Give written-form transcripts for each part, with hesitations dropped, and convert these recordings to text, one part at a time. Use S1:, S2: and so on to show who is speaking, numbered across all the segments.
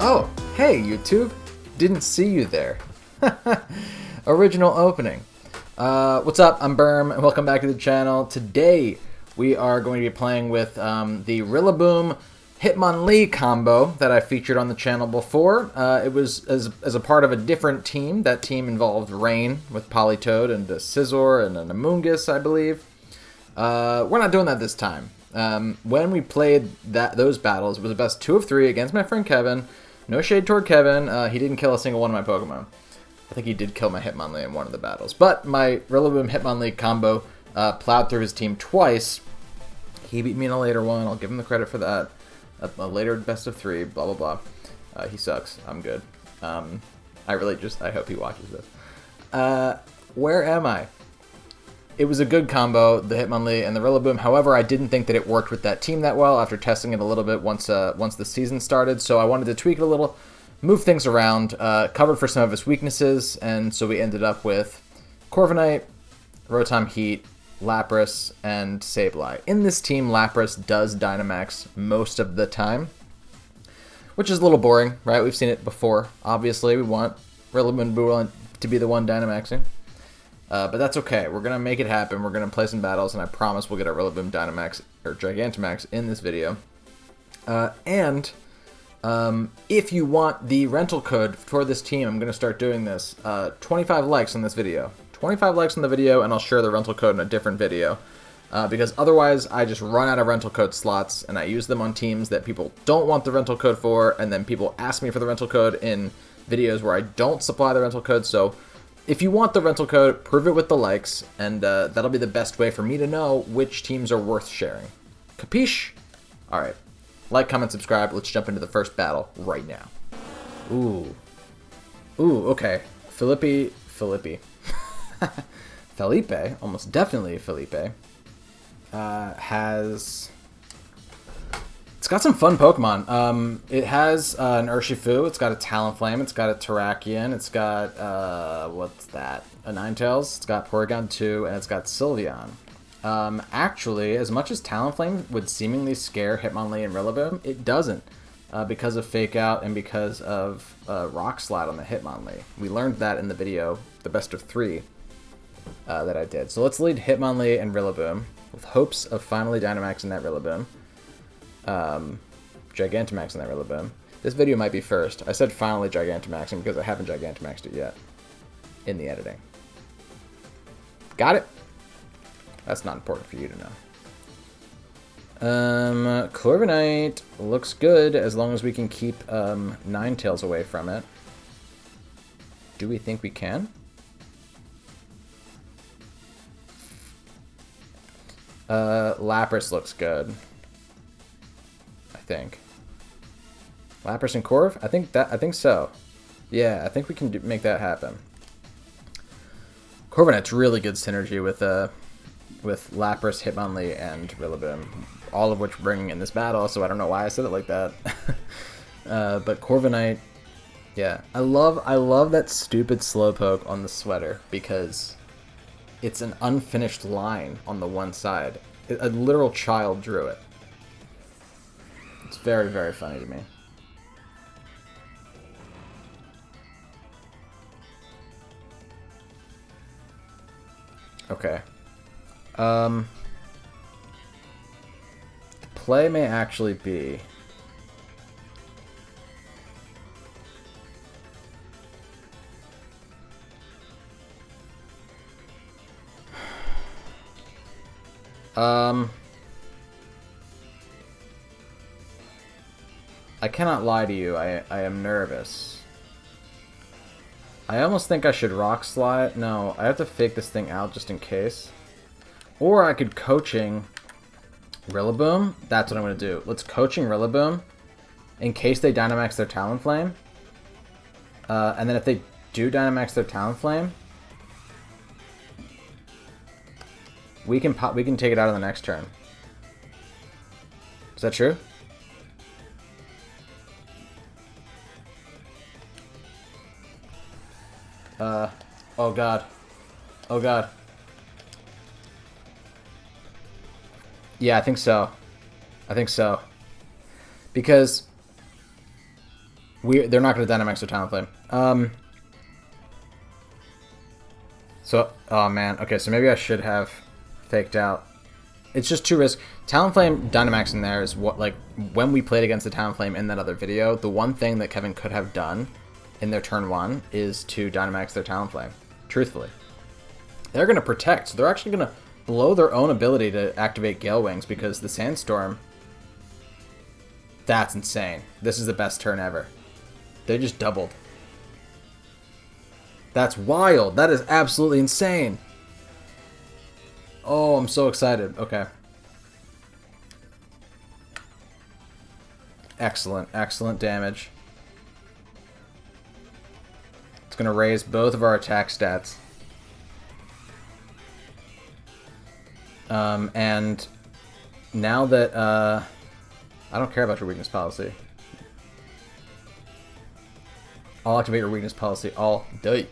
S1: Oh, hey YouTube! Didn't see you there. Original opening. What's up? I'm Berm, and welcome back to the channel. Today, we are going to be playing with the Rillaboom Hitmonlee combo that I featured on the channel before. It was as a part of a different team. That team involved Rain with Politoed and a Scizor and an Amoonguss, I believe. We're not doing that this time. When we played those battles, it was a best 2 of 3 against my friend Kevin. No shade toward Kevin. He didn't kill a single one of my Pokemon. I think he did kill my Hitmonlee in one of the battles. But my Rillaboom Hitmonlee combo plowed through his team twice. He beat me in a later one. I'll give him the credit for that. A later best of 3, blah, blah, blah. He sucks. I'm good. I hope he watches this. Where am I? It was a good combo, the Hitmonlee and the Rillaboom. However, I didn't think that it worked with that team that well after testing it a little bit once the season started. So I wanted to tweak it a little, move things around, covered for some of its weaknesses, and so we ended up with Corviknight, Rotom Heat, Lapras, and Sableye. In this team, Lapras does Dynamax most of the time, which is a little boring, right? We've seen it before. Obviously, we want Rillaboom to be the one Dynamaxing. But that's okay. We're going to make it happen. We're going to play some battles, and I promise we'll get our Rillaboom Dynamax, or Gigantamax, in this video. If you want the rental code for this team, I'm going to start doing this. 25 likes on this video. 25 likes on the video, and I'll share the rental code in a different video. Because otherwise, I just run out of rental code slots, and I use them on teams that people don't want the rental code for, and then people ask me for the rental code in videos where I don't supply the rental code, so if you want the rental code, prove it with the likes, and that'll be the best way for me to know which teams are worth sharing. Capiche? Alright. Like, comment, subscribe. Let's jump into the first battle right now. Ooh, okay. Felipe. Almost definitely Felipe. It's got some fun Pokemon. It has an Urshifu, it's got a Talonflame, it's got a Terrakion, it's got, what's that? A Ninetales, it's got Porygon 2, and it's got Sylveon. Actually, as much as Talonflame would seemingly scare Hitmonlee and Rillaboom, it doesn't, because of Fake Out and because of Rock Slide on the Hitmonlee. We learned that in the video, the best of 3, that I did. So let's lead Hitmonlee and Rillaboom, with hopes of finally Dynamaxing that Rillaboom. Gigantamax in that Rillaboom. This video might be first. I said finally Gigantamaxing because I haven't Gigantamaxed it yet in the editing. Got it? That's not important for you to know. Corviknight looks good as long as we can keep Ninetales away from it. Do we think we can? Lapras looks good. I think Lapras and Corv. I think so. Yeah, I think we can make that happen. Corviknight's really good synergy with Lapras, Hitmonlee, and Rillaboom, all of which we're bringing in this battle. So I don't know why I said it like that. But Corviknight, yeah, I love that stupid Slowpoke on the sweater because it's an unfinished line on the one side. A literal child drew it. It's very, very funny to me. Okay. The play may actually be I cannot lie to you, I am nervous. I almost think I should Rock Slide. No, I have to fake this thing out just in case. Or I could Coaching Rillaboom. That's what I'm going to do. Let's Coaching Rillaboom in case they Dynamax their Talonflame. And then if they do Dynamax their Talonflame, we can take it out on the next turn. Is that true? Oh god. Oh god. Yeah, I think so. I think so. Because They're not going to Dynamax their Talonflame. So, oh man. Okay, so maybe I should have faked out. It's just too risky. Talonflame Dynamax in there is what, like, when we played against the Talonflame in that other video, the one thing that Kevin could have done in their turn 1 is to Dynamax their Talonflame. Truthfully. They're going to protect, so they're actually going to blow their own ability to activate Gale Wings because the Sandstorm... That's insane. This is the best turn ever. They just doubled. That's wild. That is absolutely insane. Oh, I'm so excited. Okay. Excellent. Excellent damage. It's going to raise both of our attack stats. And now that, I don't care about your weakness policy. I'll activate your weakness policy all day.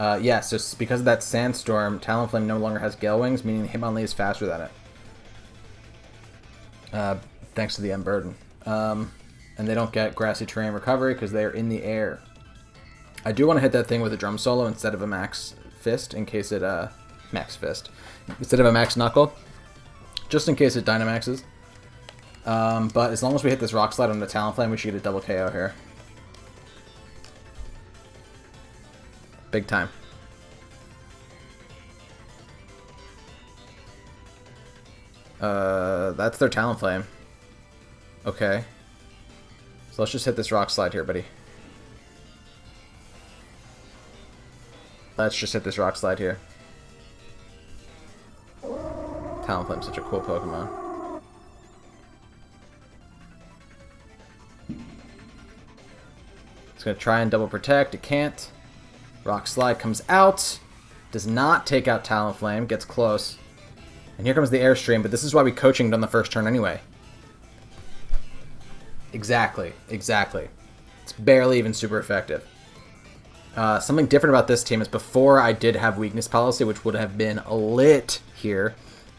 S1: Yeah, so because of that Sandstorm, Talonflame no longer has Gale Wings, meaning Hitmonlee is faster than it. Thanks to the M Burden. And they don't get Grassy Terrain Recovery because they're in the air. I do want to hit that thing with a Drum Solo instead of a Max Fist, in case it, Max Fist. Instead of a Max Knuckle. Just in case it Dynamaxes. But as long as we hit this Rock Slide on the Talonflame, we should get a double KO here. Big time. That's their Talonflame. Okay. So let's just hit this Rock Slide here, buddy. Let's just hit this Rock Slide here. Talonflame's such a cool Pokemon. It's going to try and double protect. It can't. Rock Slide comes out. Does not take out Talonflame. Gets close. And here comes the Airstream, but this is why we coachinged on the first turn anyway. Exactly. Exactly. It's barely even super effective. Something different about this team is before I did have weakness policy, which would have been lit here.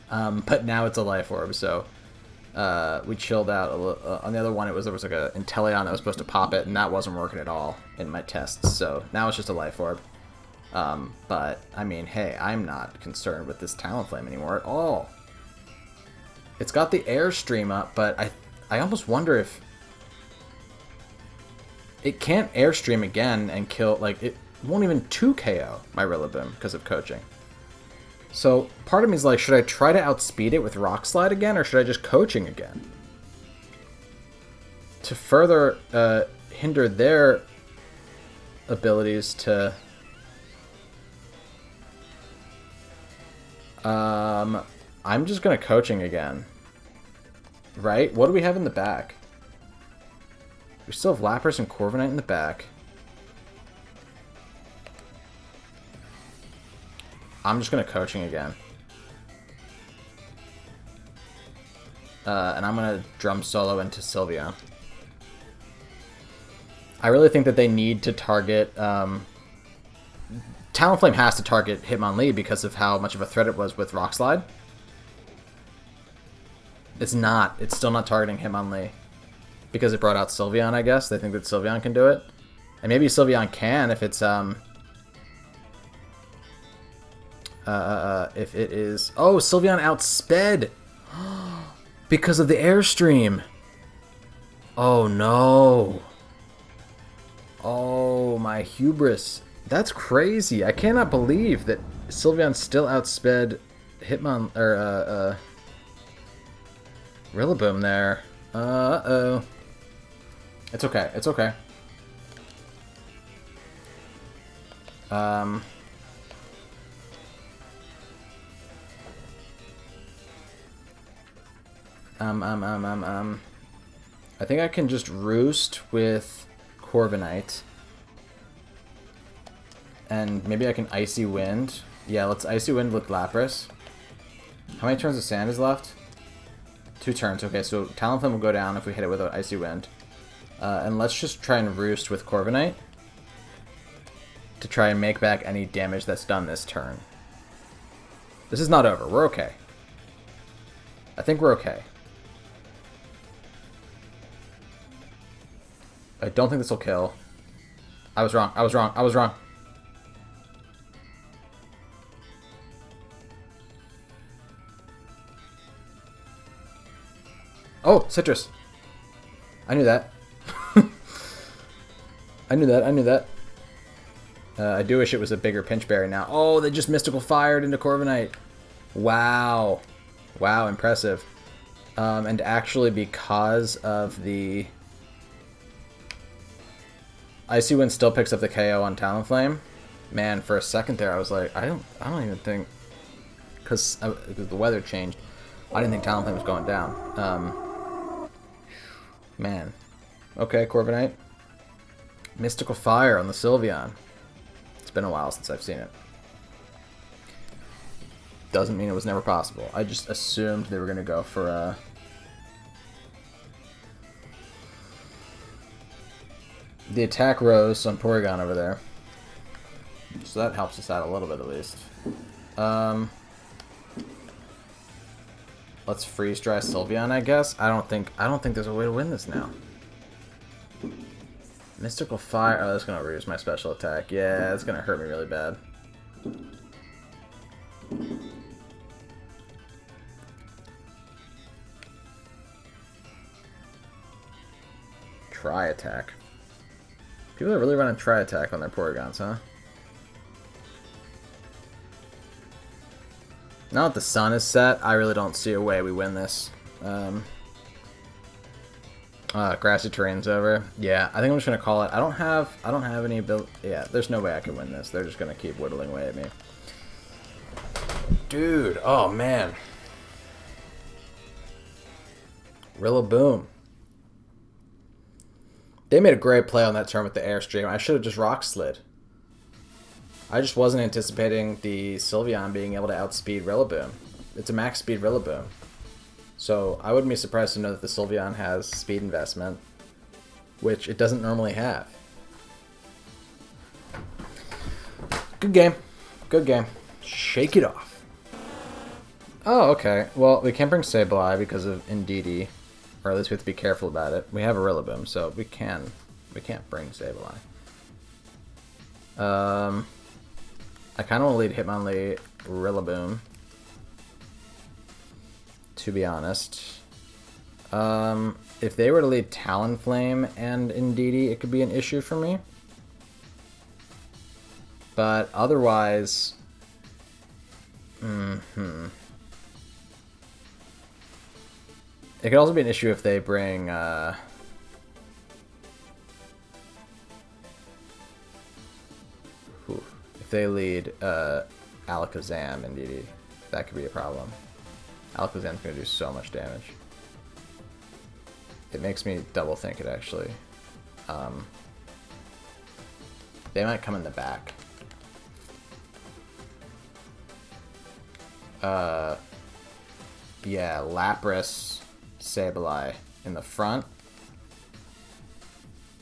S1: But now it's a Life Orb, so we chilled out a little. On the other one, there was like a Inteleon that was supposed to pop it, and that wasn't working at all in my tests. So now it's just a Life Orb. But I mean, hey, I'm not concerned with this Talonflame anymore at all. It's got the Airstream up, but I almost wonder if it can't Airstream again and kill. Like, it won't even 2KO my Rillaboom because of coaching. So part of me is like, should I try to outspeed it with Rock Slide again, or should I just coaching again? To further hinder their abilities to... I'm just going to coaching again. Right? What do we have in the back? We still have Lapras and Corviknight in the back. I'm just going to coaching again. And I'm going to Drum Solo into Sylveon. I really think that they need to target... Talonflame has to target Hitmonlee because of how much of a threat it was with Rock Slide. It's not. It's still not targeting Hitmonlee. Because it brought out Sylveon, I guess. They think that Sylveon can do it. And maybe Sylveon can if it's... if it is... Oh, Sylveon outsped! Because of the Airstream! Oh, no! Oh, my hubris. That's crazy. I cannot believe that Sylveon still outsped Rillaboom there. Uh-oh. It's okay. It's okay. I think I can just Roost with Corviknight. And maybe I can Icy Wind. Yeah, let's Icy Wind with Lapras. How many turns of Sand is left? 2 turns. Okay, so Talonflame will go down if we hit it with an Icy Wind. And let's just try and Roost with Corviknight to try and make back any damage that's done this turn. This is not over. We're okay. I think we're okay. I don't think this will kill. I was wrong. I was wrong. I was wrong. Oh, citrus. I knew that. I knew that. I knew that. I do wish it was a bigger pinchberry now. Oh, they just mystical fired into Corviknight. Wow. Wow, impressive. And actually, because of the Icy Wind still picks up the KO on Talonflame. Man, for a second there, I was like, I don't even think, because the weather changed, I didn't think Talonflame was going down. Man. Okay, Corviknight. Mystical Fire on the Sylveon. It's been a while since I've seen it. Doesn't mean it was never possible. I just assumed they were going to go for the attack rose on Porygon over there. So that helps us out a little bit at least. Let's freeze dry Sylveon, I guess. I don't think there's a way to win this now. Mystical Fire. Oh, that's gonna reduce my special attack. Yeah, it's gonna hurt me really bad. Tri attack. People are really running Tri attack on their Porygons, huh? Now that the sun is set, I really don't see a way we win this. Grassy terrain's over. Yeah, I think I'm just gonna call it. I don't have any ability. Yeah, there's no way I can win this. They're just gonna keep whittling away at me. Dude, oh man. Rillaboom. They made a great play on that turn with the Airstream. I should have just Rock Slid. I just wasn't anticipating the Sylveon being able to outspeed Rillaboom. It's a max speed Rillaboom. So I wouldn't be surprised to know that the Sylveon has speed investment, which it doesn't normally have. Good game. Good game. Shake it off. Oh, okay. Well, we can't bring Sableye because of Indeedee. Or at least we have to be careful about it. We have a Rillaboom, so we can't bring Sableye. I kind of want to lead Hitmonlee Rillaboom, to be honest. If they were to lead Talonflame and Indeedee, it could be an issue for me. But otherwise... It could also be an issue if they bring... if they lead Alakazam, Indeedee, that could be a problem. Alakazam's going to do so much damage. It makes me double think it, actually. They might come in the back. Yeah, Lapras, Sableye in the front,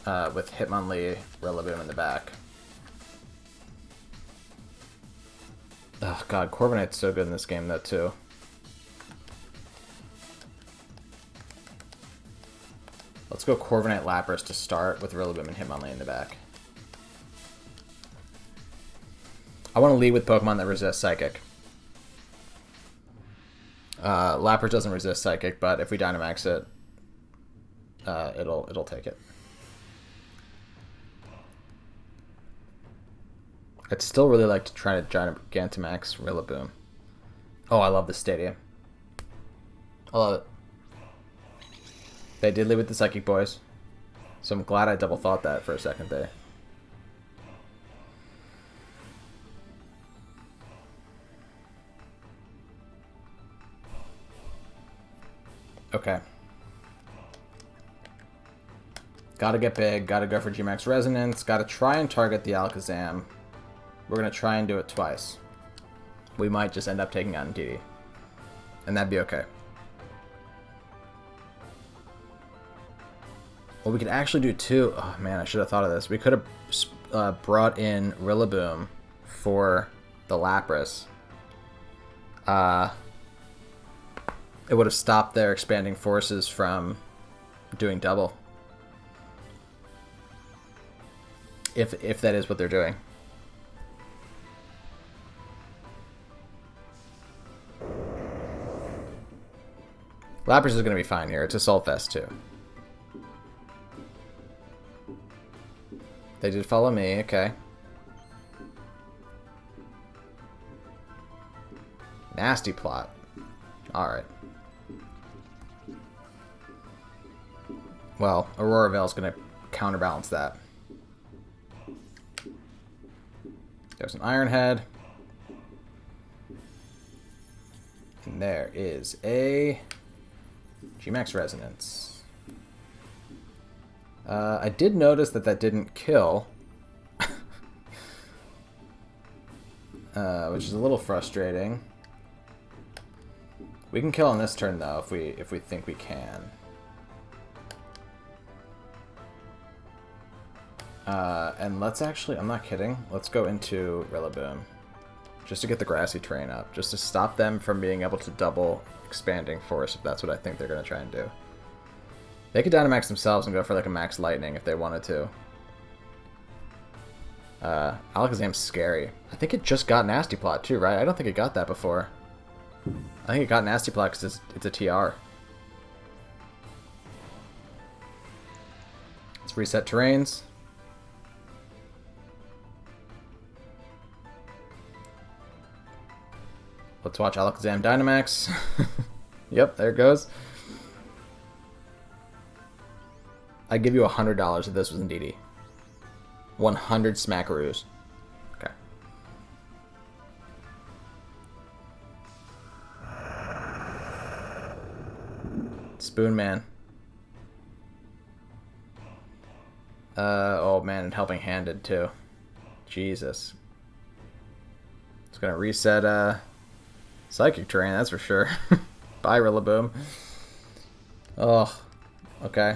S1: with Hitmonlee, Rillaboom in the back. Oh god, Corviknight's so good in this game though too. Let's go Corviknight Lapras to start with Rillaboom and Hitmonlee in the back. I want to lead with Pokemon that resist Psychic. Lapras doesn't resist Psychic, but if we Dynamax it, it'll take it. I'd still really like to try to Gigantamax Rillaboom. Oh, I love this stadium. I love it. They did lead with the Psychic Boys, so I'm glad I double thought that for a second there. Okay. Gotta get big, gotta go for GMAX Resonance, gotta try and target the Alakazam. We're gonna try and do it twice. We might just end up taking out Indeedee. And that'd be okay. Well, we could actually do two. Oh man, I should have thought of this. We could have brought in Rillaboom for the Lapras. It would have stopped their expanding forces from doing double. If that is what they're doing. Lapras is going to be fine here. It's Assault Vest too. They did follow me, okay. Nasty plot. Alright. Well, Aurora Veil's going to counterbalance that. There's an Iron Head. And there is a GMAX Resonance. I did notice that didn't kill. Which is a little frustrating. We can kill on this turn though if we think we can. And let's actually, I'm not kidding, let's go into Rillaboom. Just to get the grassy terrain up. Just to stop them from being able to double expanding force, if that's what I think they're going to try and do. They could Dynamax themselves and go for like a Max Lightning if they wanted to. Alakazam's scary. I think it just got Nasty Plot too, right? I don't think it got that before. I think it got Nasty Plot because it's a TR. Let's reset terrains. Let's watch Alakazam Dynamax. Yep, there it goes. I'd give you $100 if this was in DD. 100 smackaroos. Okay. Spoon Man. Oh man, and Helping Handed too. Jesus. It's gonna reset Psychic Terrain, that's for sure. Bye, Rillaboom. Oh, okay.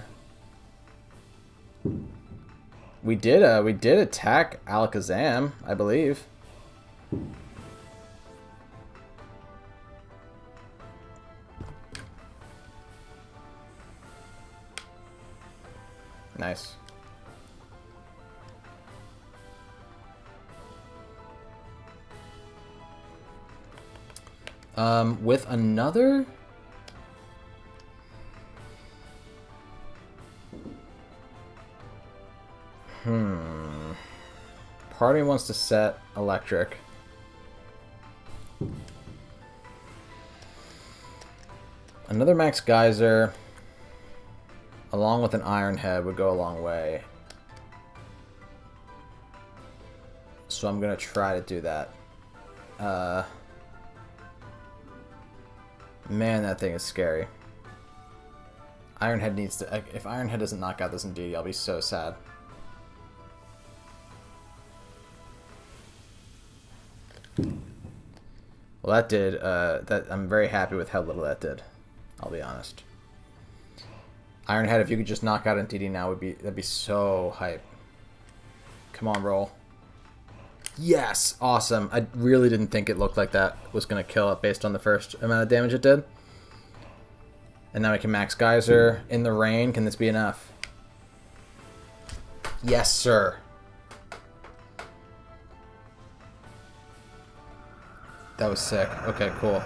S1: We did attack Alakazam, I believe. Nice. With another... Part of me wants to set Electric. Another Max Geyser, along with an Iron Head, would go a long way. So I'm going to try to do that. Man, that thing is scary. Iron Head needs to... If Iron Head doesn't knock out this in DD, I'll be so sad. Well, that did, I'm very happy with how little that did. I'll be honest. Iron Head, if you could just knock out in DD now, that'd be so hype. Come on, roll. Yes! Awesome. I really didn't think it looked like that was going to kill it based on the first amount of damage it did. And now we can Max Geyser in the rain. Can this be enough? Yes, sir. That was sick. Okay, cool.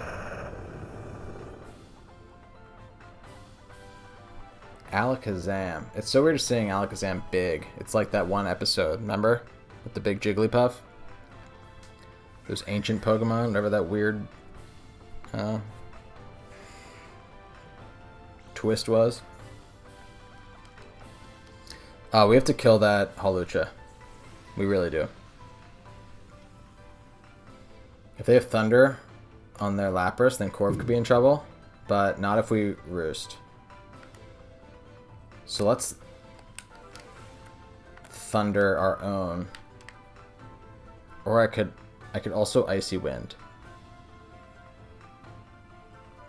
S1: Alakazam. It's so weird seeing Alakazam big. It's like that one episode, remember? With the big Jigglypuff? Those ancient Pokemon, whatever that weird twist was. We have to kill that Hawlucha. We really do. If they have Thunder on their Lapras, then Corv could be in trouble, but not if we Roost. So let's Thunder our own. Or I could also Icy Wind.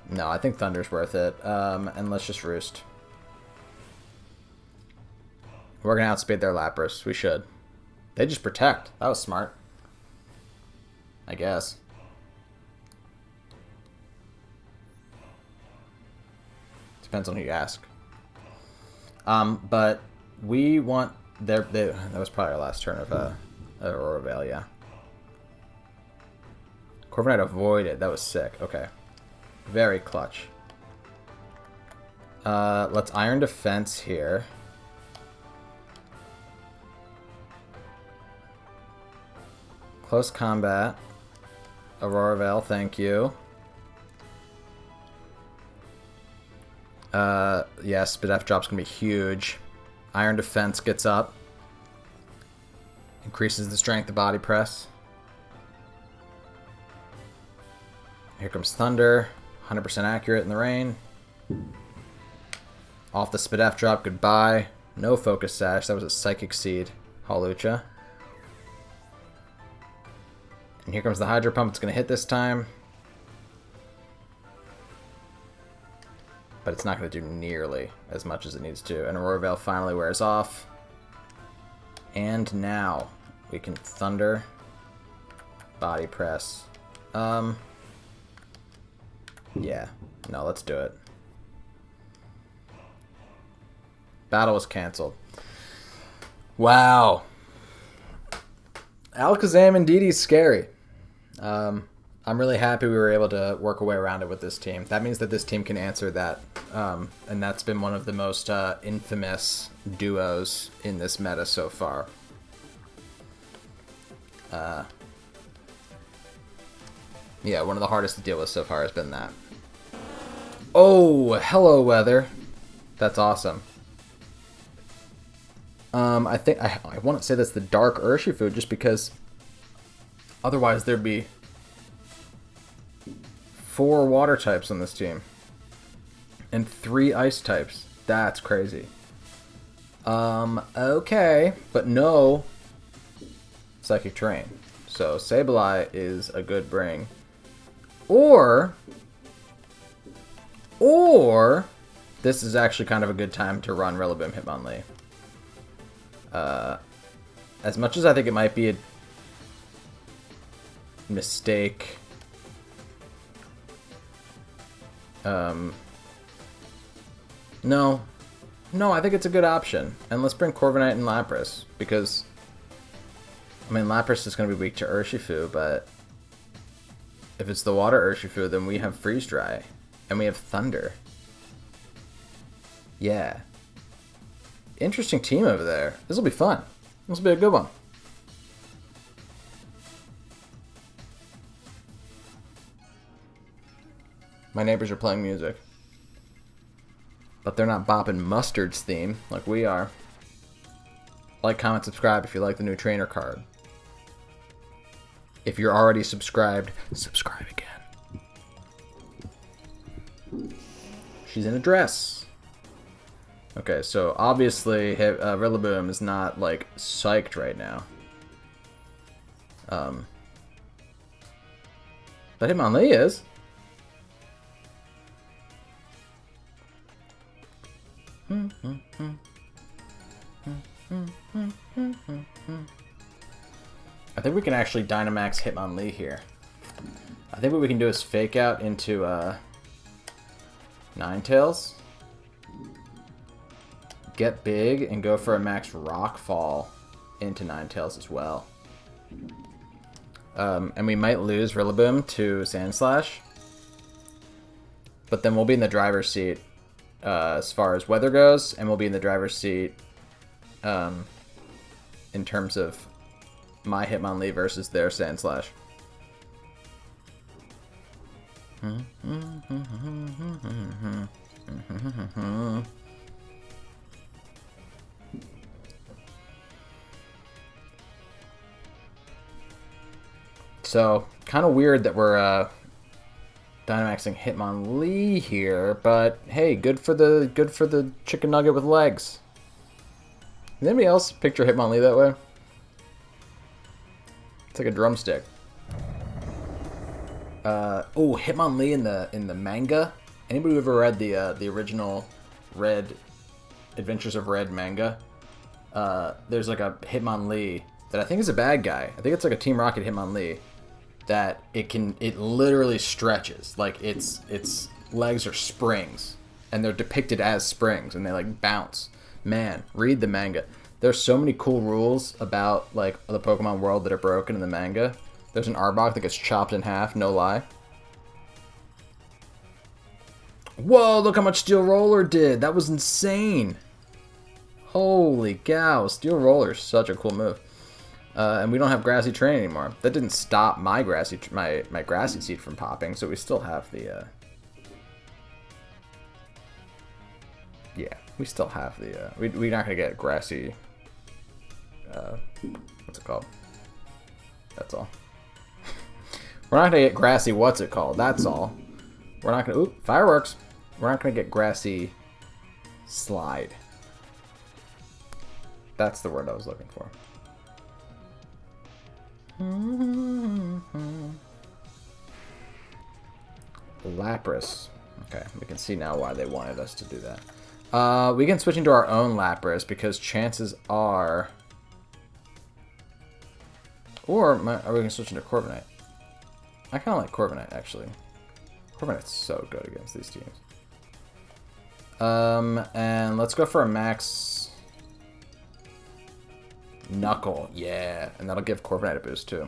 S1: No, I think Thunder's worth it. And let's just Roost. We're gonna outspeed their Lapras. We should. They just protect. That was smart. I guess. Depends on who you ask. But we want that was probably our last turn of Aurora Veil, yeah. Corviknight avoided. That was sick. Okay. Very clutch. Let's Iron Defense here. Close combat. Aurora Veil, thank you. Yeah, Spidef drop's gonna be huge. Iron Defense gets up. Increases the strength of body press. Here comes Thunder. 100% accurate in the rain. Off the Spidef drop, goodbye. No Focus Sash, that was a Psychic Seed. Hawlucha. And here comes the Hydro Pump, it's gonna hit this time. But it's not going to do nearly as much as it needs to. And Aurora Veil finally wears off. And now we can Thunder. Body Press. Yeah. No, let's do it. Battle was canceled. Wow. Alakazam indeed is scary. I'm really happy we were able to work a way around it with this team. That means that this team can answer that. And that's been one of the most infamous duos in this meta so far. Yeah, one of the hardest to deal with so far has been that. Oh, hello, weather. That's awesome. I think I want to say that's the Dark Urshifu just because otherwise there'd be 4 water types on this team. And 3 ice types. That's crazy. Okay. But no Psychic Terrain. So Sableye is a good bring. Or this is actually kind of a good time to run Rillaboom Hitmonlee. As much as I think it might be a mistake. No, I think it's a good option. And let's bring Corviknight and Lapras, because, I mean, Lapras is going to be weak to Urshifu, but if it's the Water Urshifu, then we have Freeze Dry, and we have Thunder. Yeah. Interesting team over there. This will be fun. This will be a good one. My neighbors are playing music. But they're not bopping Mustard's theme like we are. Like, comment, subscribe if you like the new trainer card. If you're already subscribed, subscribe again. She's in a dress. Okay, so obviously Rillaboom is not, like, psyched right now. But Hitmonlee is. I think we can actually Dynamax Hitmonlee here. I think what we can do is fake out into Ninetales, get big, and go for a max Rockfall into Ninetales as well. And we might lose Rillaboom to Sandslash, but then we'll be in the driver's seat as far as weather goes, and we'll be in the driver's seat in terms of my Hitmonlee versus their Sandslash. So, kind of weird that we're Dynamaxing Hitmonlee here, but hey, good for the chicken nugget with legs. Does anybody else picture Hitmonlee that way? It's like a drumstick. Oh, Hitmonlee in the manga. Anybody who ever read the original Red Adventures of Red manga? There's like a Hitmonlee that I think is a bad guy. I think it's like a Team Rocket Hitmonlee that it literally stretches. Like its legs are springs, and they're depicted as springs, and they like bounce. Man, read the manga. There's so many cool rules about like the Pokemon world that are broken in the manga. There's an Arbok that gets chopped in half, no lie. Whoa, look how much Steel Roller did. That was insane. Holy cow, Steel Roller is such a cool move. And we don't have Grassy Train anymore. That didn't stop my Grassy Seed from popping, so we still have the... Yeah, we still have the... We're not going to get Grassy... what's it called? That's all. We're not going to get Grassy what's it called, that's all. We're not going to... Ooh, fireworks! We're not going to get Grassy Slide. That's the word I was looking for. Lapras. Okay, we can see now why they wanted us to do that. We can switch into our own Lapras because chances are... Or are we going to switch into Corviknight? I kind of like Corviknight, actually. Corviknight's so good against these teams. And let's go for a max... Knuckle, yeah. And that'll give Corviknight a boost, too.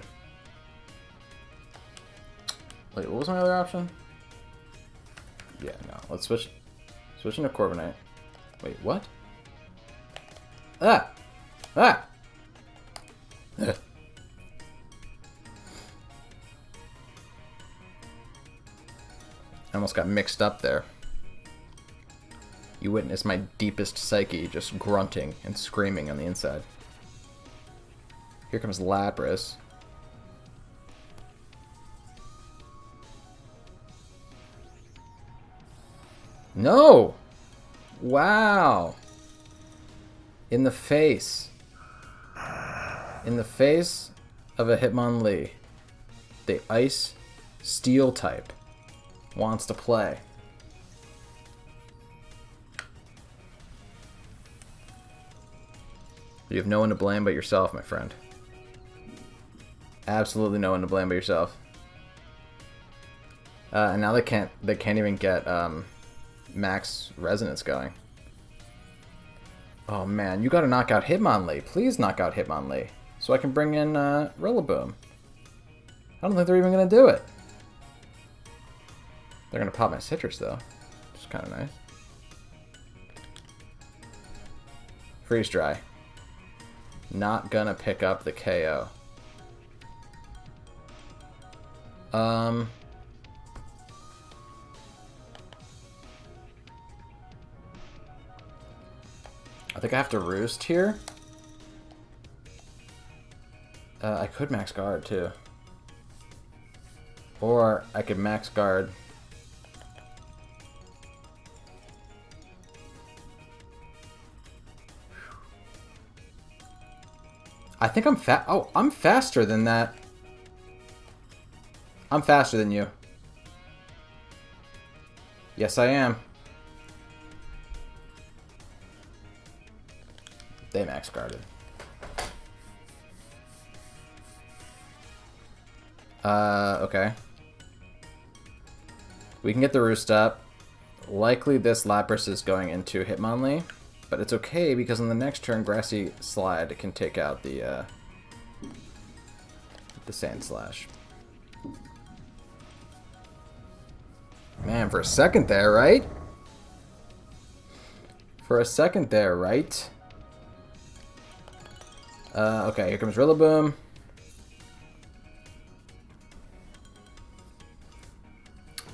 S1: Wait, what was my other option? Yeah, no. Let's switch into Corviknight. Wait, what? Ah! Ah! Ugh. I almost got mixed up there. You witnessed my deepest psyche just grunting and screaming on the inside. Here comes Lapras. No! Wow! In the face. In the face of a Hitmonlee. The Ice Steel type wants to play. You have no one to blame but yourself, my friend. Absolutely no one to blame but yourself. And now they can't even get max resonance going. Oh man, you gotta knock out Hitmonlee. Please knock out Hitmonlee. So I can bring in Rillaboom. I don't think they're even gonna do it. They're gonna pop my Citrus though, which is kinda nice. Freeze Dry. Not gonna pick up the KO. I think I have to Roost here. I could max guard too. Or I could max guard. I think I'm Oh, I'm faster than that. I'm faster than you. Yes, I am. They max guarded. Okay. We can get the Roost up. Likely this Lapras is going into Hitmonlee, but it's okay because on the next turn, Grassy Slide can take out the Sand Slash. Man, for a second there, right? For a second there, right? Okay, here comes Rillaboom.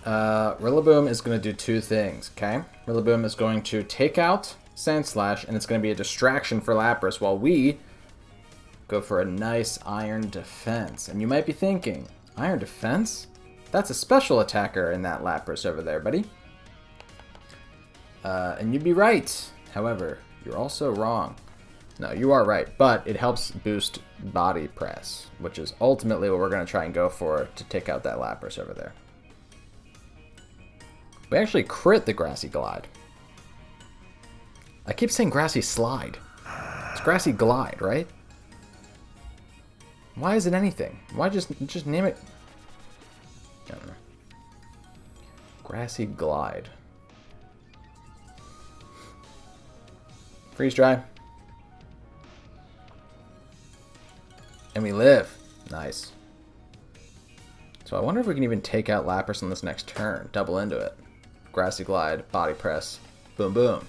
S1: Rillaboom is going to do two things, okay? Rillaboom is going to take out Sand Slash, and it's going to be a distraction for Lapras while we go for a nice Iron Defense. And you might be thinking, Iron Defense? That's a special attacker in that Lapras over there, buddy. And you'd be right. However, you're also wrong. No, you are right, but it helps boost body press, which is ultimately what we're going to try and go for to take out that Lapras over there. We actually crit the Grassy Glide. I keep saying Grassy Slide. It's Grassy Glide, right? Why is it anything? Why just name it? I don't know. Grassy Glide. Freeze Dry. And we live. Nice. So I wonder if we can even take out Lapras on this next turn. Double into it. Grassy Glide, Body Press. Boom, boom.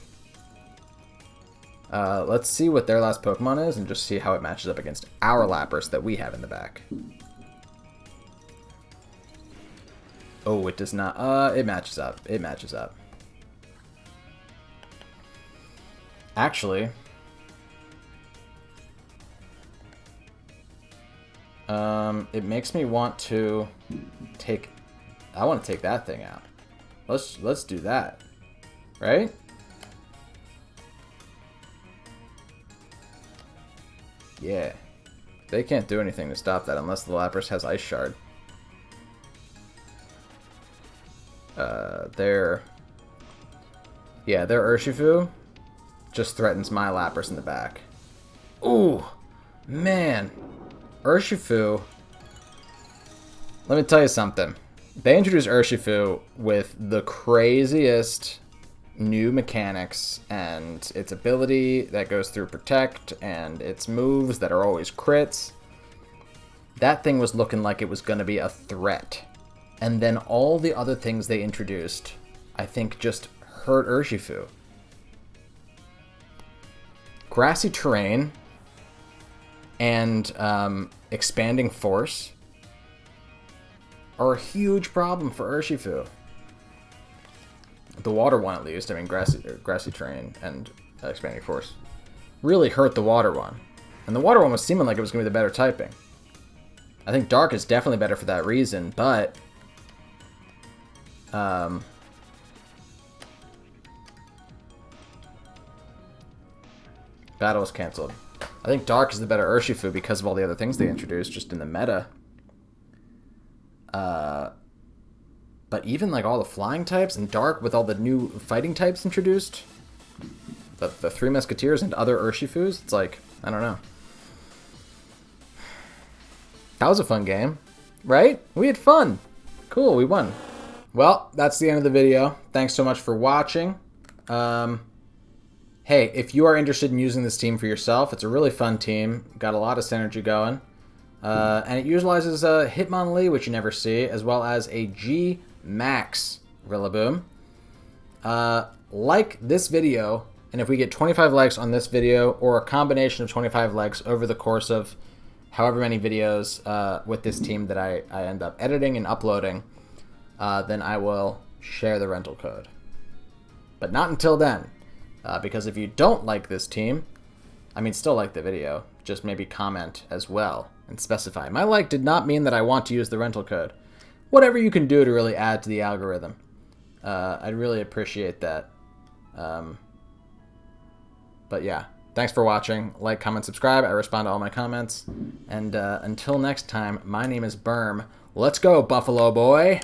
S1: Let's see what their last Pokemon is and just see how it matches up against our Lapras that we have in the back. Oh, it does not. It matches up. It matches up. Actually, it makes me want to take. I want to take that thing out. Let's do that, right? Yeah, they can't do anything to stop that unless the Lapras has Ice Shard. Their Urshifu just threatens my Lapras in the back. Ooh, man, Urshifu. Let me tell you something. They introduced Urshifu with the craziest new mechanics and its ability that goes through Protect and its moves that are always crits. That thing was looking like it was going to be a threat. And then all the other things they introduced, I think, just hurt Urshifu. Grassy Terrain and Expanding Force are a huge problem for Urshifu. The water one, at least. I mean, Grassy Terrain and Expanding Force really hurt the water one. And the water one was seeming like it was going to be the better typing. I think Dark is definitely better for that reason, but battle was canceled. I think Dark is the better Urshifu because of all the other things they introduced just in the meta. But even like all the flying types and Dark with all the new fighting types introduced, the Three Musketeers and other Urshifus, it's like, I don't know. That was a fun game, right? We had fun. Cool, we won. Well, that's the end of the video. Thanks so much for watching. Hey, if you are interested in using this team for yourself, it's a really fun team. Got a lot of synergy going. And it utilizes a Hitmonlee, which you never see, as well as a GMAX Rillaboom. Like this video, and if we get 25 likes on this video, or a combination of 25 likes over the course of however many videos with this team that I end up editing and uploading, then I will share the rental code. But not until then, because if you don't like this team, I mean, still like the video, just maybe comment as well and specify. My like did not mean that I want to use the rental code. Whatever you can do to really add to the algorithm. I'd really appreciate that. But yeah, thanks for watching. Like, comment, subscribe. I respond to all my comments. And until next time, my name is Berm. Let's go, Buffalo boy!